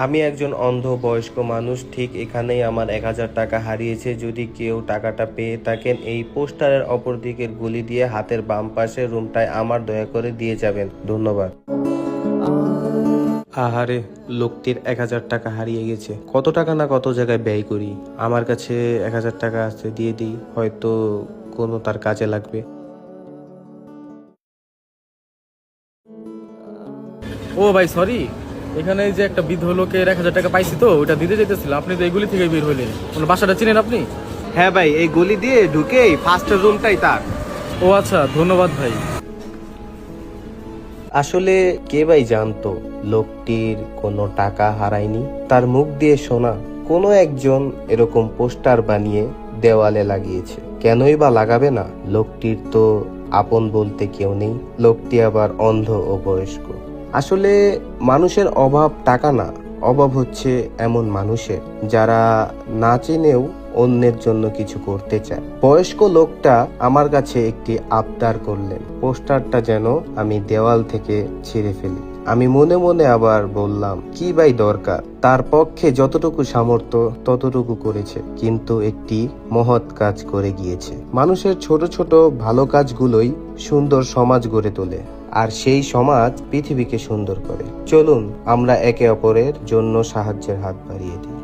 আমি একজন অন্ধ বয়স্ক মানুষ, ঠিক এখানেই আমার 1000 টাকা হারিয়েছে। যদি কেউ টাকাটা পেয়ে থাকেন, এই পোস্টারের অপর দিকের গলি দিয়ে হাতের বাম পাশের রুমটায় আমার দয়া করে দিয়ে যাবেন। ধন্যবাদ। আহারে, লোকটির 1000 টাকা হারিয়ে গেছে। কত টাকা না কত জায়গায় ব্যয় করি, আমার কাছে 1000 টাকা আছে, দিয়ে দিই, হয়তো কোনো তার কাজে লাগবে। ও ভাই সরি, এখানে যে একটা বৃদ্ধ লোকের 1000 টাকা পাইছি, তো ওটা দিতে যেতেছিলাম। আপনি তো এইগুলি থেকে বের হইলেন, কোনো বাসাটা চিনেন আপনি? হ্যাঁ ভাই, এই গলি দিয়ে ঢুকেই ফার্স্টের রুমটাই তার। ও আচ্ছা, ধন্যবাদ ভাই। আসলে কে ভাই জানতো লোকটির কোনো টাকা হারায়নি। তার মুখ দিয়ে শোনা কোনো একজন এরকম পোস্টার বানিয়ে দেওয়ালে লাগিয়েছে। কেনই বা লাগাবে না? লোকটির তো আপন বলতে কেউ নেই, লোকটি আবার অন্ধ ও বয়স্ক। আসলে মানুষের অভাব টাকা না, অভাব হচ্ছে এমন মানুষের যারা না চেনেও অন্যের জন্য কিছু করতে চায়। বয়স্ক লোকটা আমার কাছে একটি আবদার করলেন, পোস্টারটা যেন আমি দেওয়াল থেকে ছিঁড়ে ফেলি। আমি মনে মনে আবার বললাম, কি ভাই দরকার? তার পক্ষে যতটুকু সামর্থ্য ততটুকু করেছে, কিন্তু একটি মহৎ কাজ করে গিয়েছে। মানুষের ছোট ছোট ভালো কাজগুলোই সুন্দর সমাজ গড়ে তোলে, আর সেই সমাজ পৃথিবীকে সুন্দর করে। চলুন আমরা একে অপরের জন্য সাহায্যের হাত বাড়িয়ে দিই।